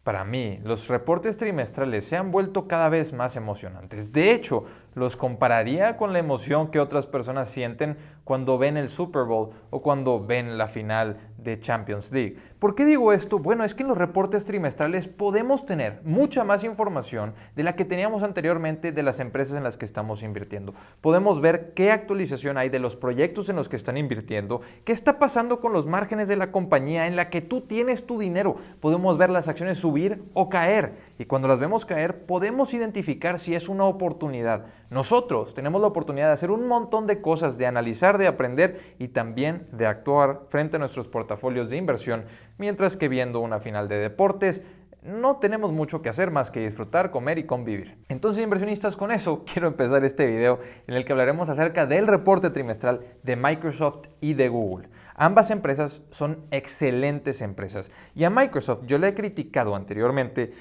Para mí, los reportes trimestrales se han vuelto cada vez más emocionantes. De hecho, los compararía con la emoción que otras personas sienten cuando ven el Super Bowl o cuando ven la final de Champions League. ¿Por qué digo esto? Bueno, es que en los reportes trimestrales podemos tener mucha más información de la que teníamos anteriormente de las empresas en las que estamos invirtiendo. Podemos ver qué actualización hay de los proyectos en los que están invirtiendo, qué está pasando con los márgenes de la compañía en la que tú tienes tu dinero. Podemos ver las acciones subir o caer, y cuando las vemos caer podemos identificar si es una oportunidad. Nosotros tenemos la oportunidad de hacer un montón de cosas, de analizar, de aprender y también de actuar frente a nuestros portafolios de inversión, mientras que viendo una final de deportes no tenemos mucho que hacer más que disfrutar, comer y convivir. Entonces, inversionistas, con eso quiero empezar este video en el que hablaremos acerca del reporte trimestral de Microsoft y de Google. Ambas empresas son excelentes empresas y a Microsoft yo le he criticado anteriormente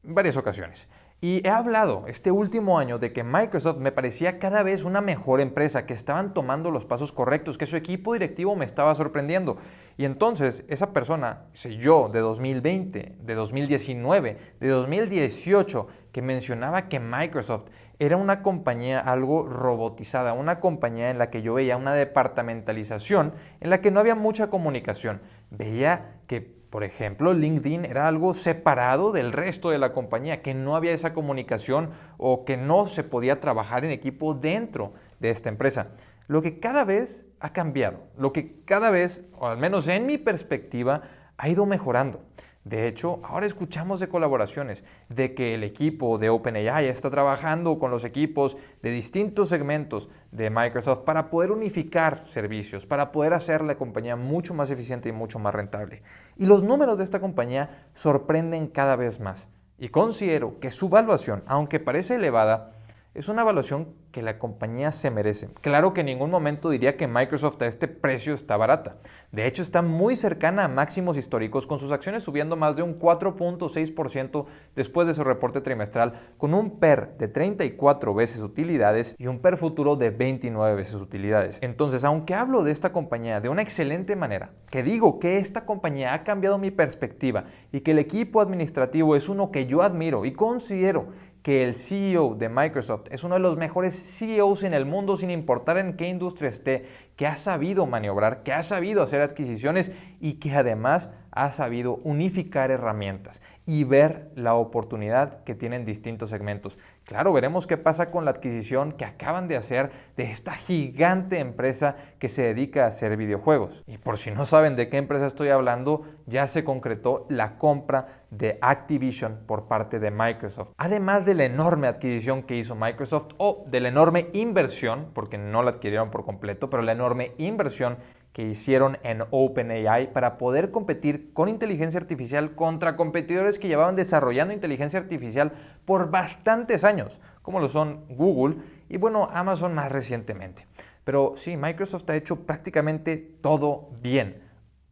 en varias ocasiones. Y he hablado este último año de que Microsoft me parecía cada vez una mejor empresa, que estaban tomando los pasos correctos, que su equipo directivo me estaba sorprendiendo. Y entonces esa persona, yo de 2020, de 2019, de 2018, que mencionaba que Microsoft era una compañía algo robotizada, una compañía en la que yo veía una departamentalización, en la que no había mucha comunicación. Veía que, por ejemplo, LinkedIn era algo separado del resto de la compañía, que no había esa comunicación o que no se podía trabajar en equipo dentro de esta empresa. Lo que cada vez ha cambiado, lo que cada vez, o al menos en mi perspectiva, ha ido mejorando. De hecho, ahora escuchamos de colaboraciones, de que el equipo de OpenAI está trabajando con los equipos de distintos segmentos de Microsoft para poder unificar servicios, para poder hacer la compañía mucho más eficiente y mucho más rentable. Y los números de esta compañía sorprenden cada vez más. Y considero que su valuación, aunque parece elevada, es una evaluación que la compañía se merece. Claro que en ningún momento diría que Microsoft a este precio está barata. De hecho, está muy cercana a máximos históricos, con sus acciones subiendo más de un 4.6% después de su reporte trimestral, con un PER de 34 veces utilidades y un PER futuro de 29 veces utilidades. Entonces, aunque hablo de esta compañía de una excelente manera, que digo que esta compañía ha cambiado mi perspectiva y que el equipo administrativo es uno que yo admiro y considero que el CEO de Microsoft es uno de los mejores CEOs en el mundo, sin importar en qué industria esté, que ha sabido maniobrar, que ha sabido hacer adquisiciones y que además ha sabido unificar herramientas y ver la oportunidad que tienen distintos segmentos. Claro, veremos qué pasa con la adquisición que acaban de hacer de esta gigante empresa que se dedica a hacer videojuegos. Y por si no saben de qué empresa estoy hablando, ya se concretó la compra de Activision por parte de Microsoft. Además de la enorme adquisición que hizo Microsoft, o de la enorme inversión, porque no la adquirieron por completo, pero la enorme inversión que hicieron en OpenAI para poder competir con inteligencia artificial contra competidores que llevaban desarrollando inteligencia artificial por bastantes años, como lo son Google y bueno, Amazon más recientemente. Pero sí, Microsoft ha hecho prácticamente todo bien.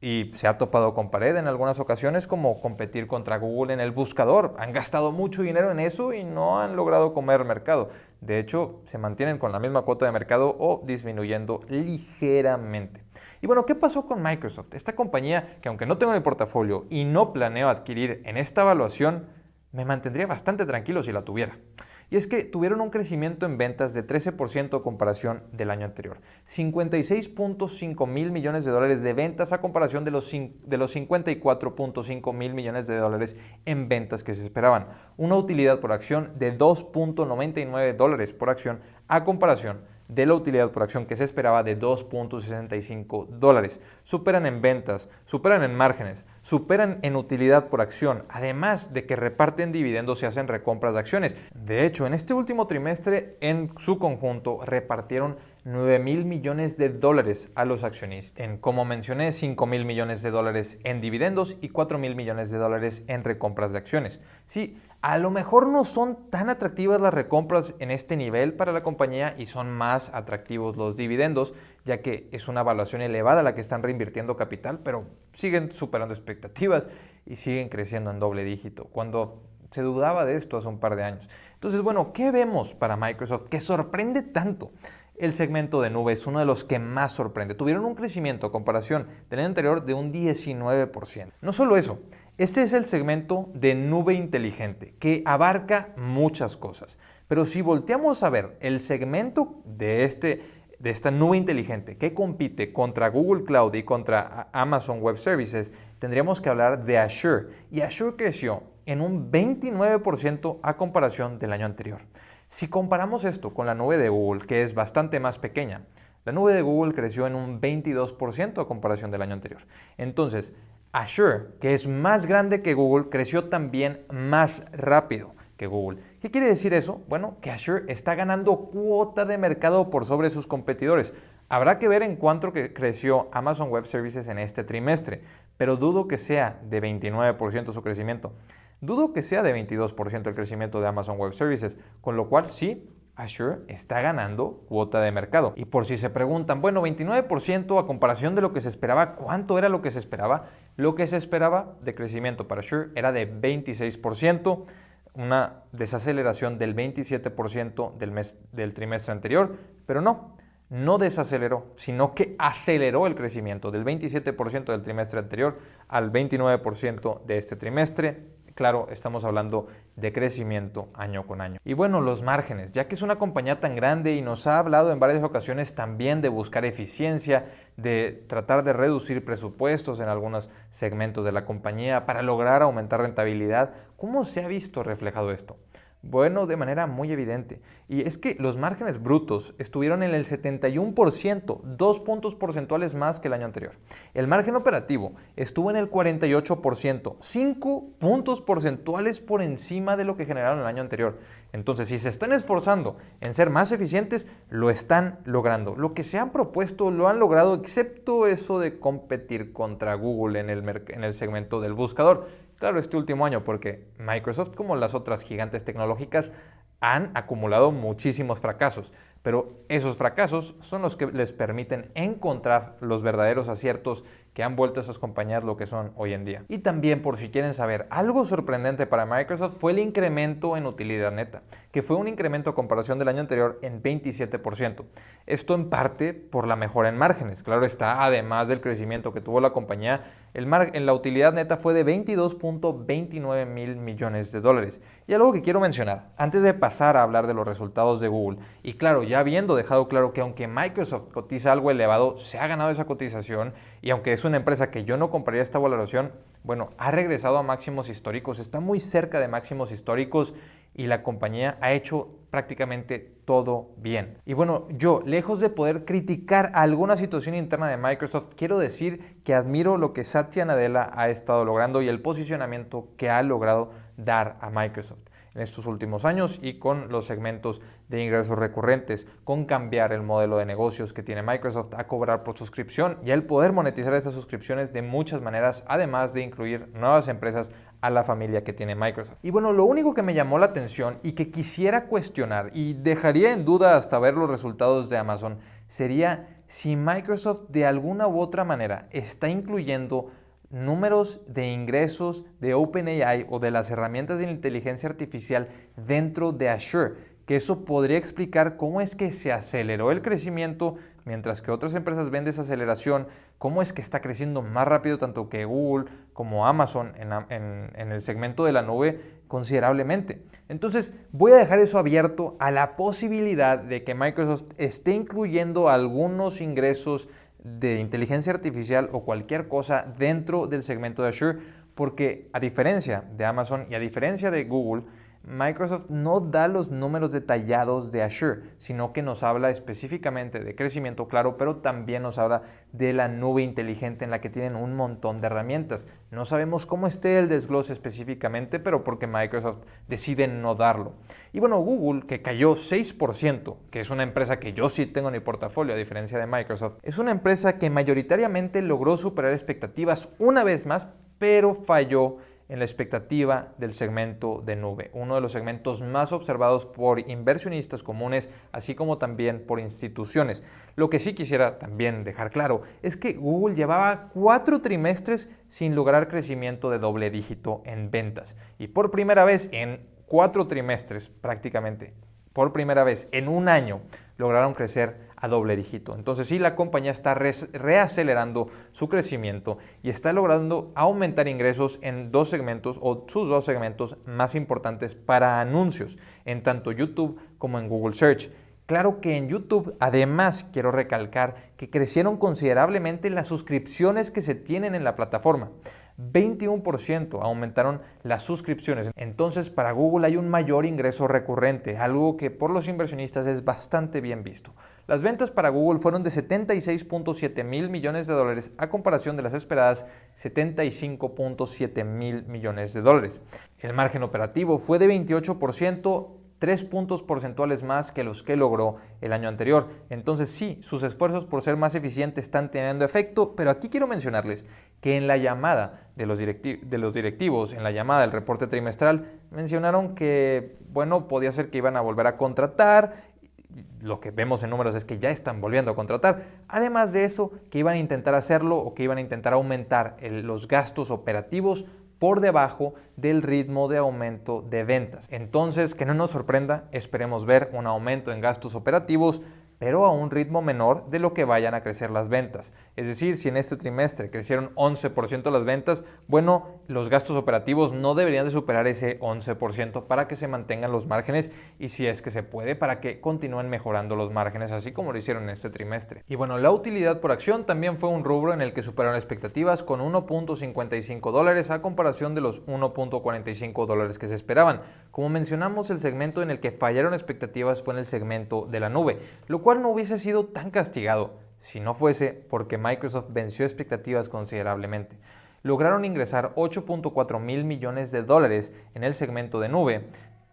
Y se ha topado con pared en algunas ocasiones, como competir contra Google en el buscador. Han gastado mucho dinero en eso y no han logrado comer mercado. De hecho, se mantienen con la misma cuota de mercado o disminuyendo ligeramente. Y bueno, ¿qué pasó con Microsoft? Esta compañía que, aunque no tengo en el portafolio y no planeo adquirir en esta evaluación, me mantendría bastante tranquilo si la tuviera. Y es que tuvieron un crecimiento en ventas de 13% a comparación del año anterior. 56.5 mil millones de dólares de ventas a comparación de los 54.5 mil millones de dólares en ventas que se esperaban. Una utilidad por acción de 2.99 dólares por acción a comparación de la utilidad por acción que se esperaba de 2.65 dólares. Superan en ventas, superan en márgenes, superan en utilidad por acción, además de que reparten dividendos y hacen recompras de acciones. De hecho, en este último trimestre, en su conjunto, repartieron 9 mil millones de dólares a los accionistas. Como mencioné, 5 mil millones de dólares en dividendos y 4 mil millones de dólares en recompras de acciones. Sí, a lo mejor no son tan atractivas las recompras en este nivel para la compañía y son más atractivos los dividendos, ya que es una evaluación elevada la que están reinvirtiendo capital, pero siguen superando expectativas y siguen creciendo en doble dígito, cuando se dudaba de esto hace un par de años. Entonces, bueno, ¿qué vemos para Microsoft que sorprende tanto? El segmento de nube es uno de los que más sorprende. Tuvieron un crecimiento a comparación del año anterior de un 19%. No solo eso, Este es el segmento de nube inteligente, que abarca muchas cosas. Pero si volteamos a ver el segmento de esta nube inteligente que compite contra Google Cloud y contra Amazon Web Services, tendríamos que hablar de Azure. Y Azure creció en un 29% a comparación del año anterior. Si comparamos esto con la nube de Google, que es bastante más pequeña, la nube de Google creció en un 22% a comparación del año anterior. Entonces, Azure, que es más grande que Google, creció también más rápido que Google. ¿Qué quiere decir eso? Bueno, que Azure está ganando cuota de mercado por sobre sus competidores. Habrá que ver en cuánto creció Amazon Web Services en este trimestre, pero dudo que sea de 29% su crecimiento. Dudo que sea de 22% el crecimiento de Amazon Web Services, con lo cual sí, Azure está ganando cuota de mercado. Y por si se preguntan, bueno, 29% a comparación de lo que se esperaba, ¿cuánto era lo que se esperaba? Lo que se esperaba de crecimiento para Azure era de 26%, una desaceleración del 27% del trimestre anterior, pero no desaceleró, sino que aceleró el crecimiento del 27% del trimestre anterior al 29% de este trimestre. Claro, estamos hablando de crecimiento año con año. Y bueno, los márgenes, ya que es una compañía tan grande y nos ha hablado en varias ocasiones también de buscar eficiencia, de tratar de reducir presupuestos en algunos segmentos de la compañía para lograr aumentar rentabilidad, ¿cómo se ha visto reflejado esto? Bueno, de manera muy evidente. Y es que los márgenes brutos estuvieron en el 71%, 2 puntos porcentuales más que el año anterior. El margen operativo estuvo en el 48%, 5 puntos porcentuales por encima de lo que generaron el año anterior. Entonces, si se están esforzando en ser más eficientes, lo están logrando. Lo que se han propuesto lo han logrado, excepto eso de competir contra Google en el segmento del buscador. Claro, este último año, porque Microsoft, como las otras gigantes tecnológicas, han acumulado muchísimos fracasos, pero esos fracasos son los que les permiten encontrar los verdaderos aciertos que han vuelto a esas compañías lo que son hoy en día. Y también, por si quieren saber, algo sorprendente para Microsoft fue el incremento en utilidad neta, que fue un incremento a comparación del año anterior en 27%. Esto en parte por la mejora en márgenes. Claro está, además del crecimiento que tuvo la compañía, en la utilidad neta fue de 22.29 mil millones de dólares. Y algo que quiero mencionar, antes de pasar a hablar de los resultados de Google, y claro, ya habiendo dejado claro que aunque Microsoft cotiza algo elevado, se ha ganado esa cotización, y aunque es una empresa que yo no compraría esta valoración, bueno, ha regresado a máximos históricos, está muy cerca de máximos históricos y la compañía ha hecho prácticamente todo bien. Y bueno, yo, lejos de poder criticar alguna situación interna de Microsoft, quiero decir que admiro lo que Satya Nadella ha estado logrando y el posicionamiento que ha logrado dar a Microsoft en estos últimos años y con los segmentos de ingresos recurrentes, con cambiar el modelo de negocios que tiene Microsoft a cobrar por suscripción y el poder monetizar esas suscripciones de muchas maneras, además de incluir nuevas empresas a la familia que tiene Microsoft. Y bueno, lo único que me llamó la atención y que quisiera cuestionar y dejaría en duda hasta ver los resultados de Amazon sería si Microsoft de alguna u otra manera está incluyendo números de ingresos de OpenAI o de las herramientas de inteligencia artificial dentro de Azure, que eso podría explicar cómo es que se aceleró el crecimiento mientras que otras empresas ven desaceleración, cómo es que está creciendo más rápido tanto que Google como Amazon en el segmento de la nube considerablemente. Entonces voy a dejar eso abierto a la posibilidad de que Microsoft esté incluyendo algunos ingresos de inteligencia artificial o cualquier cosa dentro del segmento de Azure, porque a diferencia de Amazon y a diferencia de Google, Microsoft no da los números detallados de Azure, sino que nos habla específicamente de crecimiento, claro, pero también nos habla de la nube inteligente en la que tienen un montón de herramientas. No sabemos cómo esté el desglose específicamente, pero porque Microsoft decide no darlo. Y bueno, Google, que cayó 6%, que es una empresa que yo sí tengo en mi portafolio, a diferencia de Microsoft, es una empresa que mayoritariamente logró superar expectativas una vez más, pero falló en la expectativa del segmento de nube, uno de los segmentos más observados por inversionistas comunes, así como también por instituciones. Lo que sí quisiera también dejar claro es que Google llevaba 4 trimestres sin lograr crecimiento de doble dígito en ventas. Y por primera vez en 4 trimestres prácticamente, por primera vez en un año, lograron crecer a doble dígito. Entonces sí, la compañía está reacelerando su crecimiento y está logrando aumentar ingresos en dos segmentos o sus dos segmentos más importantes para anuncios, en tanto YouTube como en Google Search. Claro que en YouTube, además, quiero recalcar que crecieron considerablemente las suscripciones que se tienen en la plataforma. 21% aumentaron las suscripciones. Entonces, para Google hay un mayor ingreso recurrente, algo que por los inversionistas es bastante bien visto. Las ventas para Google fueron de 76.7 mil millones de dólares a comparación de las esperadas 75.7 mil millones de dólares. El margen operativo fue de 28%, 3 puntos porcentuales más que los que logró el año anterior. Entonces sí, sus esfuerzos por ser más eficientes están teniendo efecto, pero aquí quiero mencionarles que en la llamada de los directivos, en la llamada del reporte trimestral, mencionaron que, bueno, podía ser que iban a volver a contratar. Lo que vemos en números es que ya están volviendo a contratar. Además de eso, que iban a intentar hacerlo o que iban a intentar aumentar los gastos operativos por debajo del ritmo de aumento de ventas. Entonces, que no nos sorprenda, esperemos ver un aumento en gastos operativos, pero a un ritmo menor de lo que vayan a crecer las ventas. Es decir, si en este trimestre crecieron 11% las ventas, bueno, los gastos operativos no deberían de superar ese 11% para que se mantengan los márgenes y si es que se puede, para que continúen mejorando los márgenes, así como lo hicieron en este trimestre. Y bueno, la utilidad por acción también fue un rubro en el que superaron expectativas con $1.55 a comparación de los $1.45 que se esperaban. Como mencionamos, el segmento en el que fallaron expectativas fue en el segmento de la nube, lo cual no hubiese sido tan castigado si no fuese porque Microsoft venció expectativas considerablemente. Lograron ingresar 8.4 mil millones de dólares en el segmento de nube,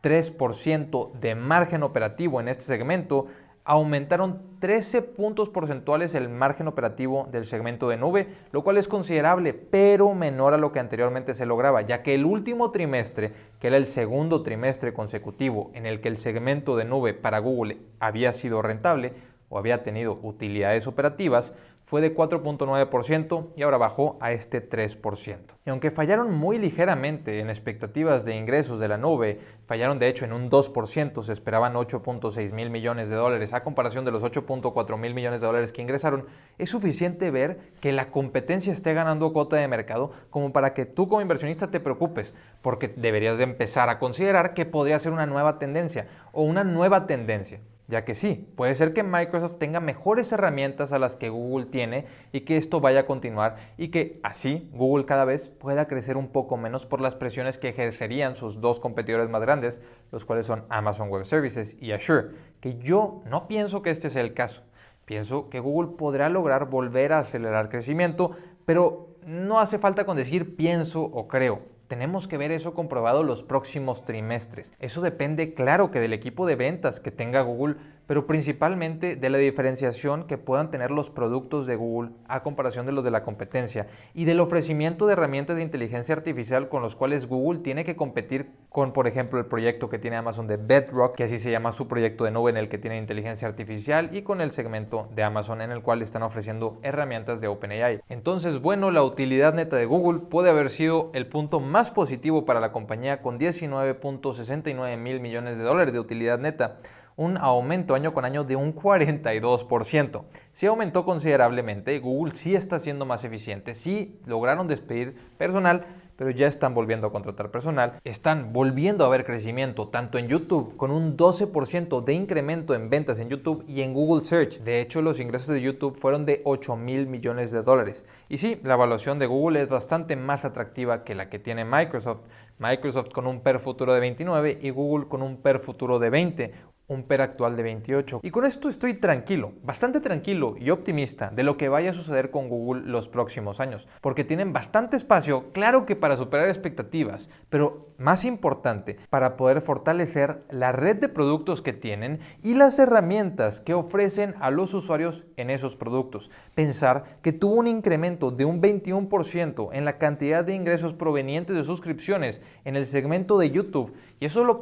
3% de margen operativo en este segmento, aumentaron 13 puntos porcentuales el margen operativo del segmento de nube, lo cual es considerable, pero menor a lo que anteriormente se lograba, ya que el último trimestre, que era el segundo trimestre consecutivo en el que el segmento de nube para Google había sido rentable o había tenido utilidades operativas, fue de 4.9% y ahora bajó a este 3%. Y aunque fallaron muy ligeramente en expectativas de ingresos de la nube, fallaron de hecho en un 2%, se esperaban 8.6 mil millones de dólares a comparación de los 8.4 mil millones de dólares que ingresaron, es suficiente ver que la competencia esté ganando cuota de mercado como para que tú como inversionista te preocupes, porque deberías de empezar a considerar que podría ser una nueva tendencia o una nueva tendencia. Ya que sí, puede ser que Microsoft tenga mejores herramientas a las que Google tiene y que esto vaya a continuar y que así Google cada vez pueda crecer un poco menos por las presiones que ejercerían sus dos competidores más grandes, los cuales son Amazon Web Services y Azure, que yo no pienso que este sea el caso. Pienso que Google podrá lograr volver a acelerar crecimiento, pero no hace falta con decir pienso o creo. Tenemos que ver eso comprobado los próximos trimestres. Eso depende, claro, que del equipo de ventas que tenga Google, pero principalmente de la diferenciación que puedan tener los productos de Google a comparación de los de la competencia y del ofrecimiento de herramientas de inteligencia artificial con los cuales Google tiene que competir con, por ejemplo, el proyecto que tiene Amazon de Bedrock, que así se llama su proyecto de nube en el que tiene inteligencia artificial, y con el segmento de Amazon en el cual están ofreciendo herramientas de OpenAI. Entonces, bueno, la utilidad neta de Google puede haber sido el punto más positivo para la compañía con 19.69 mil millones de dólares de utilidad neta, un aumento año con año de un 42%. Sí aumentó considerablemente, Google sí está siendo más eficiente, sí lograron despedir personal, pero ya están volviendo a contratar personal, están volviendo a ver crecimiento tanto en YouTube con un 12% de incremento en ventas en YouTube y en Google Search. De hecho, los ingresos de YouTube fueron de 8 mil millones de dólares. Y sí, la evaluación de Google es bastante más atractiva que la que tiene Microsoft. Microsoft con un PER futuro de 29 y Google con un PER futuro de 20. Un PER actual de 28. Y con esto estoy tranquilo, bastante tranquilo y optimista de lo que vaya a suceder con Google los próximos años, porque tienen bastante espacio, claro que para superar expectativas, pero más importante, para poder fortalecer la red de productos que tienen y las herramientas que ofrecen a los usuarios en esos productos. Pensar que tuvo un incremento de un 21% en la cantidad de ingresos provenientes de suscripciones en el segmento de YouTube, y eso lo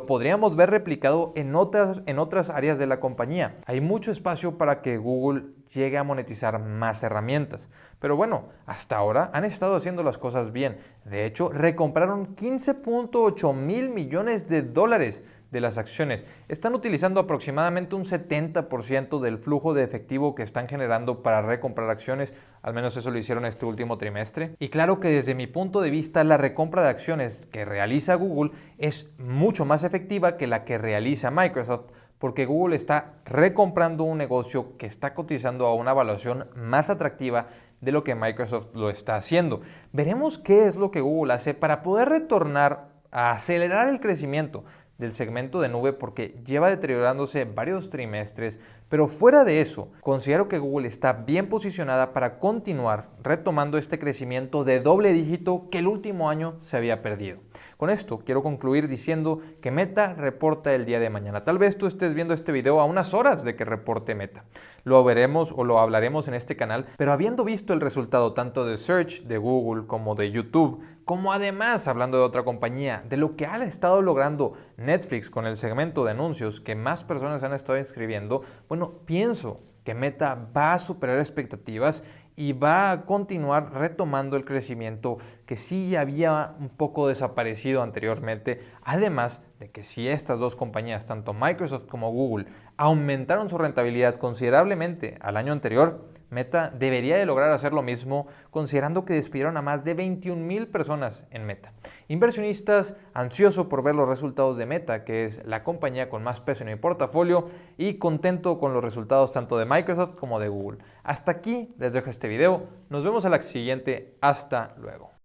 podríamos ver replicado en otras áreas de la compañía. Hay mucho espacio para que Google llegue a monetizar más herramientas. Pero bueno, hasta ahora han estado haciendo las cosas bien. De hecho, recompraron 15.8 mil millones de dólares de las acciones. Están utilizando aproximadamente un 70% del flujo de efectivo que están generando para recomprar acciones, al menos eso lo hicieron este último trimestre. Y claro que desde mi punto de vista, la recompra de acciones que realiza Google es mucho más efectiva que la que realiza Microsoft, porque Google está recomprando un negocio que está cotizando a una evaluación más atractiva de lo que Microsoft lo está haciendo. Veremos qué es lo que Google hace para poder retornar a acelerar el crecimiento del segmento de nube, porque lleva deteriorándose varios trimestres, pero fuera de eso, considero que Google está bien posicionada para continuar retomando este crecimiento de doble dígito que el último año se había perdido. Con esto quiero concluir diciendo que Meta reporta el día de mañana. Tal vez tú estés viendo este video a unas horas de que reporte Meta. Lo veremos o lo hablaremos en este canal, pero habiendo visto el resultado tanto de Search, de Google, como de YouTube, como además, hablando de otra compañía, de lo que ha estado logrando Netflix con el segmento de anuncios que más personas han estado inscribiendo, bueno, pienso que Meta va a superar expectativas y va a continuar retomando el crecimiento que sí había un poco desaparecido anteriormente, además de que si estas dos compañías, tanto Microsoft como Google, aumentaron su rentabilidad considerablemente al año anterior, Meta debería de lograr hacer lo mismo, considerando que despidieron a más de 21,000 personas en Meta. Inversionistas ansioso por ver los resultados de Meta, que es la compañía con más peso en mi portafolio, y contento con los resultados tanto de Microsoft como de Google. Hasta aquí les dejo este video, nos vemos a la siguiente, hasta luego.